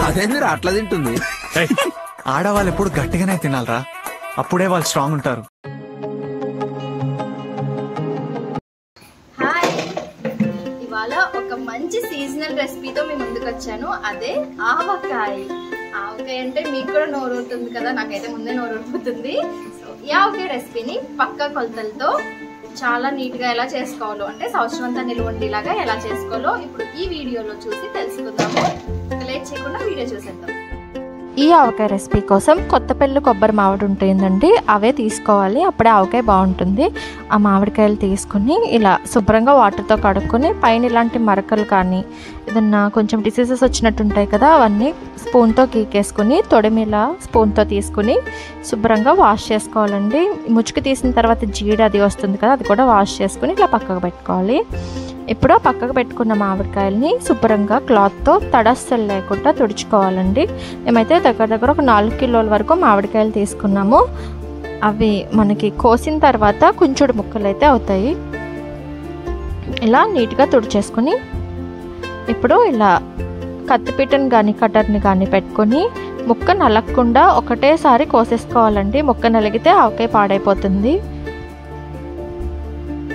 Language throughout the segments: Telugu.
అదేందిరా అట్లా తింటుంది? ఆడవాళ్ళు ఎప్పుడు గట్టిగానే తినాలరా, అప్పుడే వాళ్ళు స్ట్రాంగ్ ఉంటారు. హాయ్, ఇవాళ ఒక మంచి సీజనల్ రెసిపీతో మీ ముందుకు వచ్చాను. అదే ఆవకాయ. ఆవకాయ అంటే మీకు కూడా నోరు ఊరుతుంది కదా, నాకైతే ముందే నోరు ఊరుతుంది. సో ఈ ఆవకాయ రెసిపీని పక్కా కొలతలతో చాలా నీట్ గా ఎలా చేసుకోవాలో, అంటే సంవత్సరం అంతా నిలువ ఉండేలాగా ఎలా చేసుకోవాలో ఇప్పుడు ఈ వీడియోలో చూసి తెలుసుకుందాము. లేట్ చేయకుండా వీడియో చూసేద్దాం. ఈ ఆవకాయ రెసిపీ కోసం కొత్తపల్లి కొబ్బరి మామిడి ఉంటుందండి, అవే తీసుకోవాలి. అప్పుడే ఆవకాయ బాగుంటుంది. ఆ మామిడికాయలు తీసుకుని ఇలా శుభ్రంగా వాటర్తో కడుక్కొని పైన ఇలాంటి మరకలు కానీ ఏదన్నా కొంచెం డిసీజెస్ వచ్చినట్టు ఉంటాయి కదా, అవన్నీ స్పూన్తో గీకేసుకుని తొడిమిలా స్పూన్తో తీసుకుని శుభ్రంగా వాష్ చేసుకోవాలండి. ముచ్చుకు తీసిన తర్వాత జీడి అది వస్తుంది కదా, అది కూడా వాష్ చేసుకుని ఇలా పక్కకు పెట్టుకోవాలి. ఇప్పుడు పక్కకు పెట్టుకున్న మామిడికాయలని శుభ్రంగా క్లాత్తో తడస్సలు లేకుండా తుడుచుకోవాలండి. మేమైతే దగ్గర ఒక 4 కిలోల వరకు మామిడికాయలు తీసుకున్నాము. అవి మనకి కోసిన తర్వాత కుంచుడు ముక్కలు అయితే అవుతాయి. ఇలా నీట్గా తుడిచేసుకుని ఇప్పుడు ఇలా కత్తిపీటని కానీ కట్టర్ని కానీ పెట్టుకొని ముక్క నలగకుండా ఒకటేసారి కోసేసుకోవాలండి. ముక్క నలిగితే ఆవకాయ పాడైపోతుంది.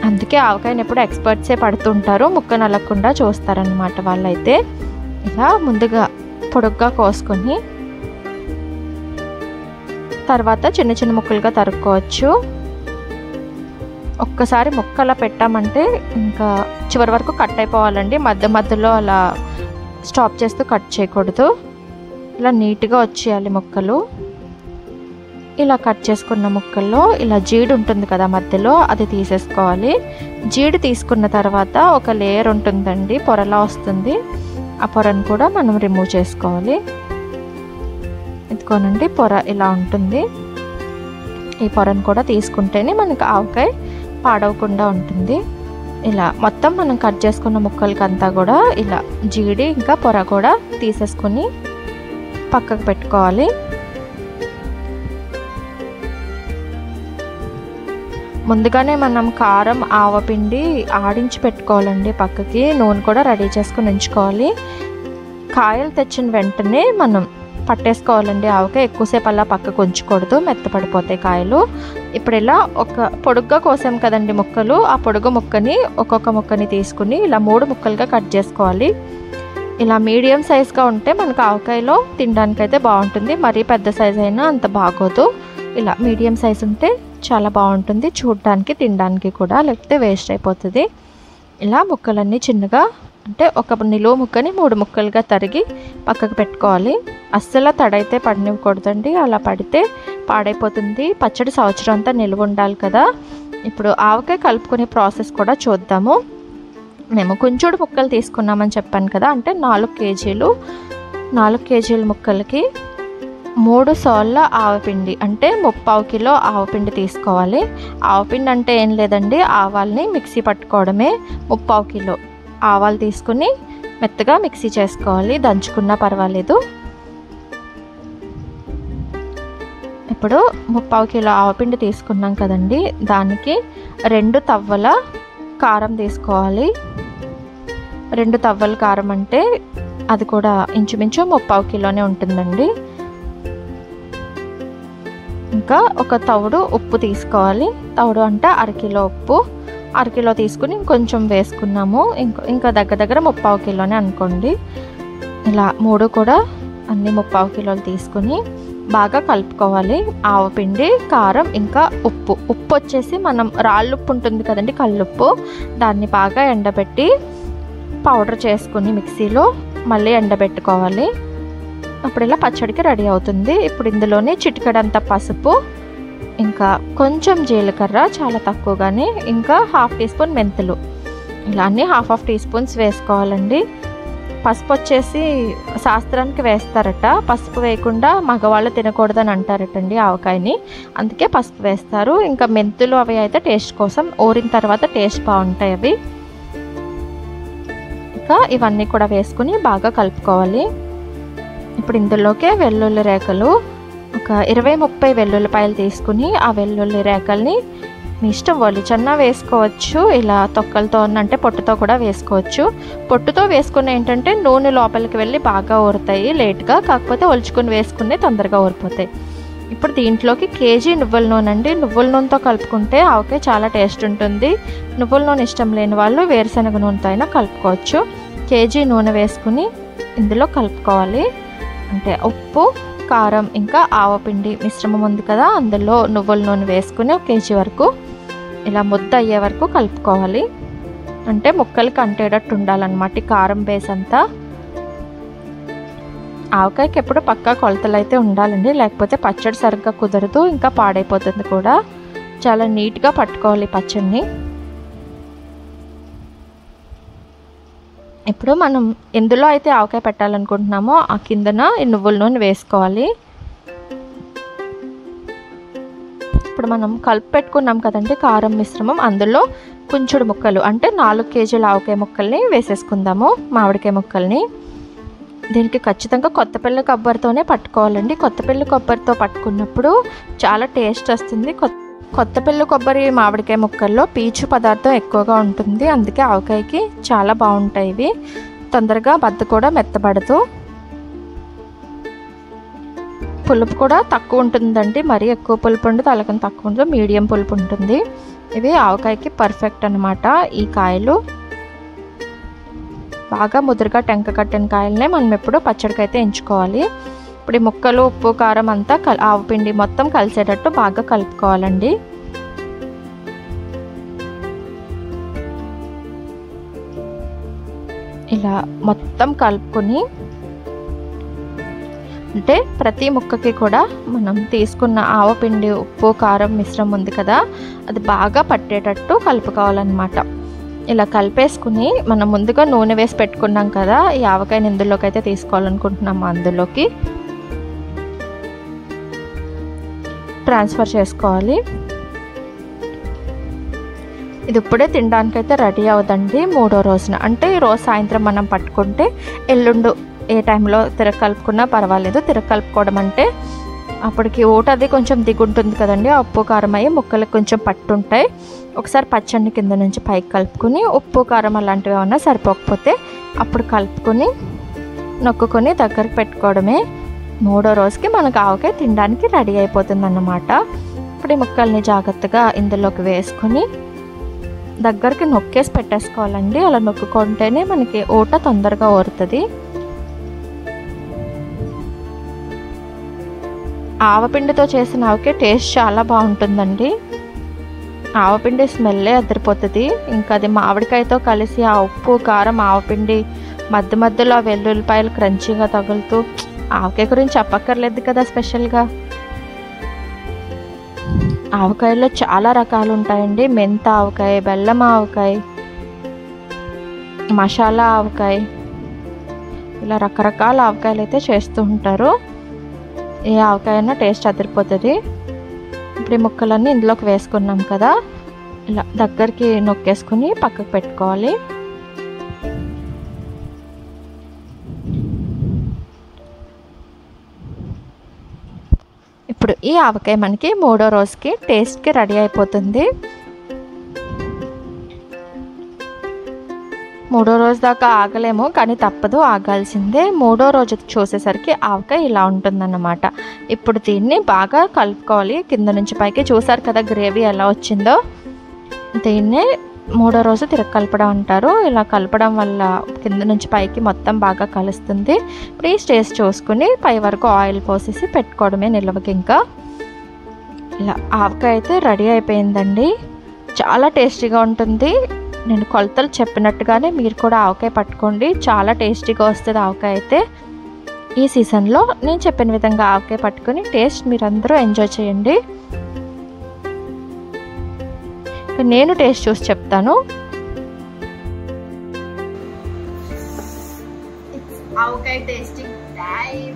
అందుకే ఆవకాయని ఎప్పుడు ఎక్స్పర్ట్సే పడుతుంటారు, ముక్క నలగకుండా చూస్తారనమాట వాళ్ళైతే. ఇలా ముందుగా పొడుగ్గా కోసుకొని తర్వాత చిన్న చిన్న ముక్కలుగా తరుక్కోవచ్చు. ఒక్కసారి ముక్కలా పెట్టామంటే ఇంకా చివరి వరకు కట్ అయిపోవాలండి. మధ్యలో అలా స్టాప్ చేస్తూ కట్ చేయకూడదు. ఇలా నీట్గా వచ్చేయాలి ముక్కలు. ఇలా కట్ చేసుకున్న ముక్కల్లో ఇలా జీడి ఉంటుంది కదా మధ్యలో, అది తీసేసుకోవాలి. జీడి తీసుకున్న తర్వాత ఒక లేయర్ ఉంటుందండి, పొరలా వస్తుంది. ఆ పొరను కూడా మనం రిమూవ్ చేసుకోవాలి. ఇదిగోనండి పొర ఇలా ఉంటుంది. ఈ పొరను కూడా తీసుకుంటేనే మనకు ఆవకాయ పాడవకుండా ఉంటుంది. ఇలా మొత్తం మనం కట్ చేసుకున్న ముక్కలకంతా కూడా ఇలా జీడి ఇంకా పొర కూడా తీసేసుకొని పక్కకు పెట్టుకోవాలి. ముందుగానే మనం కారం ఆవపిండి ఆడించి పెట్టుకోవాలండి పక్కకి. నూనె కూడా రెడీ చేసుకుని ఉంచుకోవాలి. కాయలు తెచ్చిన వెంటనే మనం పట్టేసుకోవాలండి ఆవకాయ. ఎక్కువసేపు అలా పక్కకు ఉంచకూడదు, మెత్తపడిపోతాయి కాయలు. ఇప్పుడు ఇలా ఒక పొడుగ్గా కోసాం కదండి ముక్కలు, ఆ పొడుగు ముక్కని ఒక్కొక్క ముక్కని తీసుకుని ఇలా 3 ముక్కలుగా కట్ చేసుకోవాలి. ఇలా మీడియం సైజ్గా ఉంటే మనకు ఆవకాయలో తినడానికైతే బాగుంటుంది. మరీ పెద్ద సైజ్ అయినా అంత బాగోదు. ఇలా మీడియం సైజ్ ఉంటే చాలా బాగుంటుంది చూడడానికి, తినడానికి కూడా, లేకపోతే వేస్ట్ అయిపోతుంది. ఇలా ముక్కలన్నీ చిన్నగా, అంటే ఒక నిలువ ముక్కని 3 ముక్కలుగా తరిగి పక్కకు పెట్టుకోవాలి. అస్సలు తడైతే పడనివ్వకూడదండి, అలా పడితే పాడైపోతుంది. పచ్చడి సంవత్సరం అంతా నిలువ ఉండాలి కదా. ఇప్పుడు ఆవకాయ కలుపుకునే ప్రాసెస్ కూడా చూద్దాము. మేము కుంచుడు ముక్కలు తీసుకున్నామని చెప్పాను కదా, అంటే 4 కేజీల ముక్కలకి 3 సార్ల ఆవపిండి, అంటే 3/4 కిలో ఆవపిండి తీసుకోవాలి. ఆవపిండి అంటే ఏం లేదండి, ఆవాల్ని మిక్సీ పట్టుకోవడమే. 3/4 కిలో ఆవాలు తీసుకుని మెత్తగా మిక్సీ చేసుకోవాలి, దంచుకున్నా పర్వాలేదు. ఇప్పుడు 3/4 కిలో ఆవపిండి తీసుకున్నాం కదండి, దానికి 2 తవ్వల కారం తీసుకోవాలి. 2 తవ్వల కారం అంటే అది కూడా ఇంచుమించు 3/4 కిలోనే ఉంటుందండి. ఇంకా ఒక తవుడు ఉప్పు తీసుకోవాలి. తవుడు అంటే 1/2 కిలో ఉప్పు. 1/2 కిలో తీసుకుని ఇంకొంచెం వేసుకున్నాము. ఇంకా దగ్గర 3/4 కిలోనే అనుకోండి. ఇలా 3 కూడా అన్ని 3/4 కిలోలు తీసుకుని బాగా కలుపుకోవాలి. ఆవపిండి, కారం, ఇంకా ఉప్పు. ఉప్పు వచ్చేసి మనం రాళ్ళుప్పు ఉంటుంది కదండి, కల్లుప్పు, దాన్ని బాగా ఎండబెట్టి పౌడర్ చేసుకుని మిక్సీలో మళ్ళీ ఎండబెట్టుకోవాలి. అప్పుడు ఇలా పచ్చడికి రెడీ అవుతుంది. ఇప్పుడు ఇందులోనే చిటికెడంత పసుపు, ఇంకా కొంచెం జీలకర్ర, చాలా తక్కువగానే, ఇంకా 1/2 టీ స్పూన్ మెంతులు, ఇలా అన్నీ 1/2 టీ స్పూన్స్ వేసుకోవాలండి. పసుపు వచ్చేసి శాస్త్రానికి వేస్తారట, పసుపు వేయకుండా మగవాళ్ళు తినకూడదని అంటారటండి ఆవకాయని, అందుకే పసుపు వేస్తారు. ఇంకా మెంతులు అవి అయితే టేస్ట్ కోసం, ఊరిన తర్వాత టేస్ట్ బాగుంటాయి అవి. ఇంకా ఇవన్నీ కూడా వేసుకుని బాగా కలుపుకోవాలి. ఇప్పుడు ఇందులోకే వెల్లుల్లి రేకలు ఒక 20-30 వెల్లుల్లిపాయలు తీసుకుని ఆ వెల్లుల్లి రేకల్ని మీ ఇష్టం ఒలిచన్నా వేసుకోవచ్చు, ఇలా తొక్కలతో అంటే పొట్టుతో కూడా వేసుకోవచ్చు. పొట్టుతో వేసుకున్న ఏంటంటే నూనె లోపలికి వెళ్ళి బాగా ఊరుతాయి లేట్గా, కాకపోతే ఒలుచుకుని వేసుకునే తొందరగా ఊరిపోతాయి. ఇప్పుడు దీంట్లోకి కేజీ నువ్వుల నూనె అండి. నువ్వుల నూనెతో కలుపుకుంటే ఆవకాయ చాలా టేస్ట్ ఉంటుంది. నువ్వుల నూనె ఇష్టం లేని వాళ్ళు వేరుశనగ నూనెతో అయినా కలుపుకోవచ్చు. కేజీ నూనె వేసుకుని ఇందులో కలుపుకోవాలి. అంటే ఉప్పు, కారం ఇంకా ఆవపిండి మిశ్రమం ఉంది కదా, అందులో నువ్వుల నూనె వేసుకుని 1 కేజీ వరకు ఇలా ముద్ద అయ్యే వరకు కలుపుకోవాలి. అంటే ముక్కలకి అంటేటట్టు ఉండాలన్నమాట ఈ కారం బేస్ అంతా. ఆవకాయకి ఎప్పుడు పక్కా కొలతలు అయితే ఉండాలండి, లేకపోతే పచ్చడి సరిగ్గా కుదరదు, ఇంకా పాడైపోతుంది కూడా. చాలా నీట్గా పట్టుకోవాలి పచ్చడిని. ఇప్పుడు మనం ఎందులో అయితే ఆవకాయ పెట్టాలనుకుంటున్నామో ఆ కిందన ఈ నువ్వుల నూనె వేసుకోవాలి. ఇప్పుడు మనం కలిపి పెట్టుకున్నాం కదండి కారం మిశ్రమం, అందులో కుంచుడు ముక్కలు అంటే 4 కేజీల ఆవకాయ ముక్కల్ని వేసేసుకుందాము, మామిడికాయ ముక్కల్ని. దీనికి ఖచ్చితంగా కొత్తపల్లి కొబ్బరితోనే పట్టుకోవాలండి. కొత్తపల్లి కొబ్బరితో పట్టుకున్నప్పుడు చాలా టేస్ట్ వస్తుంది. కొత్తపల్లి కొబ్బరి మామిడికాయ ముక్కల్లో పీచు పదార్థం ఎక్కువగా ఉంటుంది, అందుకే ఆవకాయకి చాలా బాగుంటాయి ఇవి. తొందరగా బద్ద కూడా మెత్తబడదు. పులుపు కూడా తక్కువ ఉంటుందండి, మరీ ఎక్కువ పులుపు ఉండదు, అలాగని తక్కువ ఉండదు, మీడియం పులుపు ఉంటుంది. ఇవి ఆవకాయకి పర్ఫెక్ట్ అన్నమాట. ఈ కాయలు బాగా ముదురుగా టెంక కట్టిన కాయలనే మనం ఎప్పుడు పచ్చడికి అయితే ఎంచుకోవాలి. ఇప్పుడు ఈ ముక్కలు, ఉప్పు, కారం అంతా ఆవపిండి మొత్తం కలిసేటట్టు బాగా కలుపుకోవాలండి. ఇలా మొత్తం కలుపుకొని అంటే ప్రతి ముక్కకి కూడా మనం తీసుకున్న ఆవపిండి, ఉప్పు, కారం మిశ్రమం ఉంది కదా, అది బాగా పట్టేటట్టు కలుపుకోవాలన్నమాట. ఇలా కలిపేసుకుని మనం ముందుగా నూనె వేసి పెట్టుకున్నాం కదా, ఈ ఆవకాయని ఇందులోకి అయితే తీసుకోవాలనుకుంటున్నాము, అందులోకి ట్రాన్స్ఫర్ చేసుకోవాలి. ఇది ఇప్పుడే తినడానికైతే రెడీ అవ్వదండి, 3వ రోజున. అంటే ఈరోజు సాయంత్రం మనం పట్టుకుంటే ఎల్లుండు ఏ టైంలో కలుపుకున్నా పర్వాలేదు. కలుపుకోవడం అంటే అప్పటికి ఊట అది కొంచెం దిగుంటుంది కదండి, ఉప్పు కారం అయ్యి ముక్కలకు కొంచెం పట్టుంటాయి. ఒకసారి పచ్చడిని కింద నుంచి పైకి కలుపుకొని ఉప్పు కారం అలాంటివి ఏమన్నా సరిపోకపోతే అప్పుడు కలుపుకొని నొక్కుకొని దగ్గరికి పెట్టుకోవడమే. 3వ రోజుకి మనకు ఆవకాయ తినడానికి రెడీ అయిపోతుంది అన్నమాట. ఇప్పుడు ఈ ముక్కల్ని జాగ్రత్తగా ఇందులోకి వేసుకొని దగ్గరికి నొక్కేసి పెట్టేసుకోవాలండి. అలా నొక్కుకుంటేనే మనకి ఊట తొందరగా ఊరుతుంది. ఆవపిండితో చేసిన ఆవకాయ టేస్ట్ చాలా బాగుంటుందండి. ఆవపిండి స్మెల్లే అదిరిపోతుంది. ఇంకా అది మామిడికాయతో కలిసి ఆ ఉప్పు, కారం, ఆవపిండి మధ్య మధ్యలో వెల్లుల్లిపాయలు క్రంచీగా తగులుతూ, ఆవకాయ గురించి చెప్పక్కర్లేదు కదా స్పెషల్గా. ఆవకాయలో చాలా రకాలు ఉంటాయండి. మెంత ఆవకాయ, బెల్లం ఆవకాయ, మసాలా ఆవకాయ, ఇలా రకరకాల ఆవకాయలు అయితే చేస్తూ ఉంటారు. ఏ ఆవకాయ అయినా టేస్ట్ అదిరిపోతుంది. ఇప్పుడు ఈ ముక్కలన్నీ ఇందులోకి వేసుకున్నాం కదా, ఇలా దగ్గరికి నొక్కేసుకుని పక్కకు పెట్టుకోవాలి. ఇప్పుడు ఈ ఆవకాయ మనకి 3వ రోజుకి టేస్ట్కి రెడీ అయిపోతుంది. 3వ రోజు దాకా ఆగలేము, కానీ తప్పదు, ఆగాల్సిందే. 3వ రోజు చూసేసరికి ఆవకాయ ఇలా ఉంటుందన్నమాట. ఇప్పుడు దీన్ని బాగా కలుపుకోవాలి కింద నుంచి పైకి. చూసారు కదా గ్రేవీ ఎలా వచ్చిందో. దీన్నే 3వ రోజు కలపడం అంటారు. ఇలా కలపడం వల్ల కింద నుంచి పైకి మొత్తం బాగా కలుస్తుంది. ఇప్పుడు ఈ స్టేజ్ చూసుకుని పై వరకు ఆయిల్ పోసేసి పెట్టుకోవడమే నిల్వకి. ఇంకా ఇలా ఆవకాయ అయితే రెడీ అయిపోయిందండి. చాలా టేస్టీగా ఉంటుంది. నేను కొలతలు చెప్పినట్టుగానే మీరు కూడా ఆవకాయ పట్టుకోండి, చాలా టేస్టీగా వస్తుంది ఆవకాయ అయితే. ఈ సీజన్లో నేను చెప్పిన విధంగా ఆవకాయ పట్టుకొని టేస్ట్ మీరందరూ ఎంజాయ్ చేయండి. నేను టేస్ట్ చూసి చెప్తాను. ఆవకాయ టేస్టింగ్ టైం.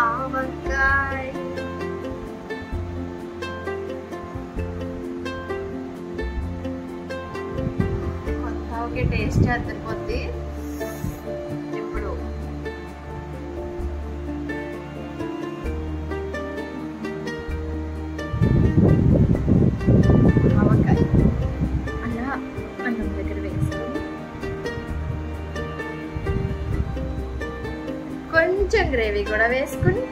ఆవకాయ ఆవకాయ టేస్ట్ అద్దరిపోద్ది. ఇప్పుడు ఆవకాయ అలా అన్నం దగ్గర వేసుకొని కొంచెం గ్రేవీ కూడా వేసుకొని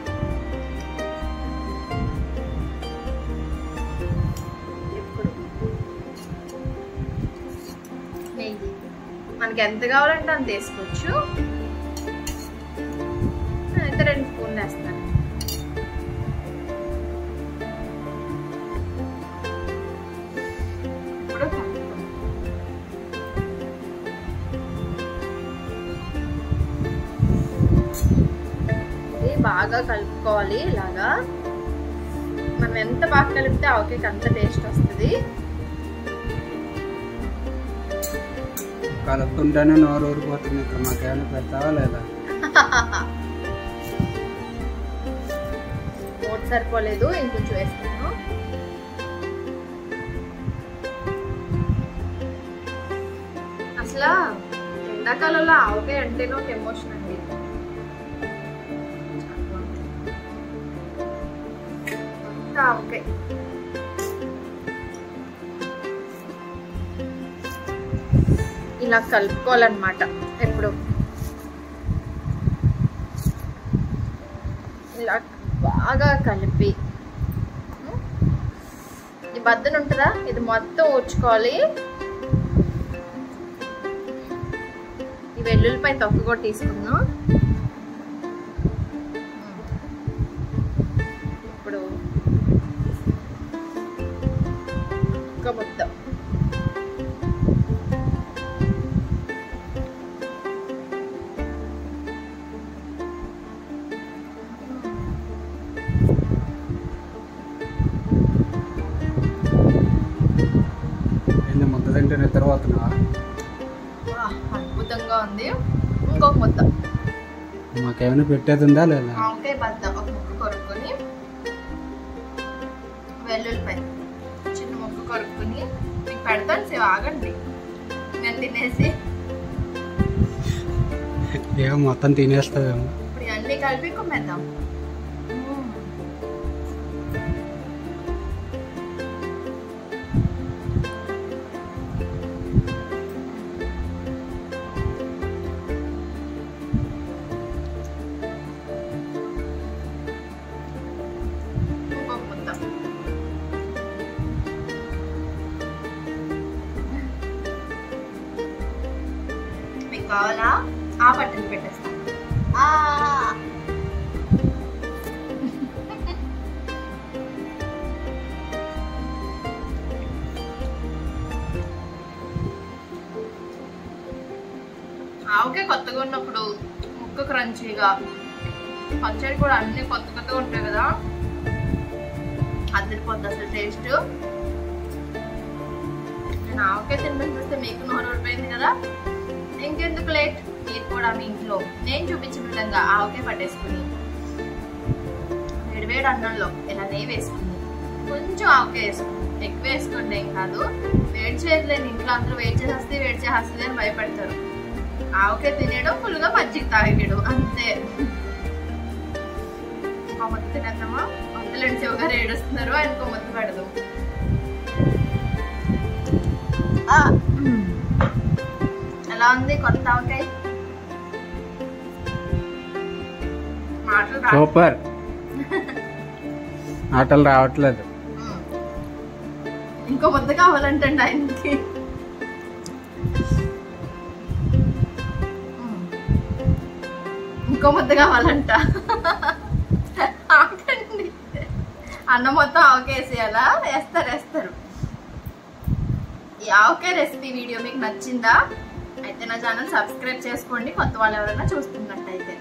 మనకి ఎంత కావాలంటే అంత వేసుకోవచ్చు. అయితే 2 స్పూన్లు వేస్తాను. ఇప్పుడు ఇది బాగా కలుపుకోవాలి. ఇలాగా మనం ఎంత బాగా కలిపితే ఆవకాయకి అంత టేస్ట్ వస్తుంది. కలుపుకుంటేనే నోరు ఊరిపోతుంది. ఇక్కడ మాకేమైనా పెడతావా లేదా? నోట్ సరిపోలేదు, ఇంకొంచెం వేస్తాను. అసలు ఎండాకాలంలో ఆవకాయ అంటేనే ఒక ఎమోషన్ అండి. ఆవకాయ ఇలా కలుపుకోవాలన్నమాట. ఎప్పుడు ఇలా బాగా కలిపి ఈ బద్దను ఉంటుందా ఇది మొత్తం ఊడ్చుకోవాలి. ఈ వెల్లుల్లిపై తొక్క కూడా తీసుకుందాం. ఇప్పుడు ఒక ముద్ద ముద్ద తింటే నిద్రపోతున్నా. అద్భుతంగా ఉంది. ఇంకొక ముద్ద మాకేమైనా పెట్టేది ఉందా లేదా? ఆవకాయ బద్ద ఒక ముక్క కొరుక్కొని వెల్లుల్లిపై చిన్న ముక్క కొరుక్కొని మీకు పెడతాను. సేవ ఆగండి, నేను తినేసి ఏమో మొత్తం తినేస్తావేమో. ఇప్పుడు అన్ని కలిపి కొమ్మేద్దాం. మీకు కావాలా? ఆ పట్టుని పెట్టేస్తాను. ఆవకాయ కొత్తగా ఉన్నప్పుడు ముక్క క్రంచీగా, పచ్చడి కూడా అన్ని కొత్త కొత్తగా ఉంటాయి కదా, అదిరిపోద్ది అసలు టేస్ట్. నేను ఆవకాయ తినడం చూస్తే మీకు నోరు ఊరిపోయింది కదా, ఇంకెందుకు లేట్, మీరు కూడా మీ ఇంట్లో నేను చూపించిన విధంగా ఆవకాయ పట్టేసుకుని వేడివేడి అన్నంలో ఇలా నెయ్యి వేసుకుని కొంచెం ఆవకాయ వేసుకుని, ఎక్కువ వేసుకోండి ఏం కాదు. వేడి చేయట్లేదు, ఇంట్లో అందరూ వేడి చేసేస్తుంది అని భయపడతారు. ఆవకాయ తినేయడం, ఫుల్గా మజ్జిగ తాగేయడం అంతే. ఒక ముద్ద తినేద్దామా? అందులో శివగారు ఏడుస్తున్నారు, ఆయనకు ముద్ద పెడదాం. ఎలా ఉంది కొత్త ఆవకాయ? సూపర్. మాటలు రావట్లేదు. ఇంకో ముద్ద కావాలంటండి ఆయనకి. ఇంకో ముద్ద కావాలంట. ఆకండి, అన్నం మొత్తం ఆవకేసేయాలా? వేస్తారు. ఈ ఆవకాయ రెసిపీ వీడియో మీకు నచ్చిందా? అయితే నా ఛానల్ సబ్స్క్రైబ్ చేసుకోండి, కొత్త వాళ్ళు ఎవరైనా చూస్తున్నట్టయితే.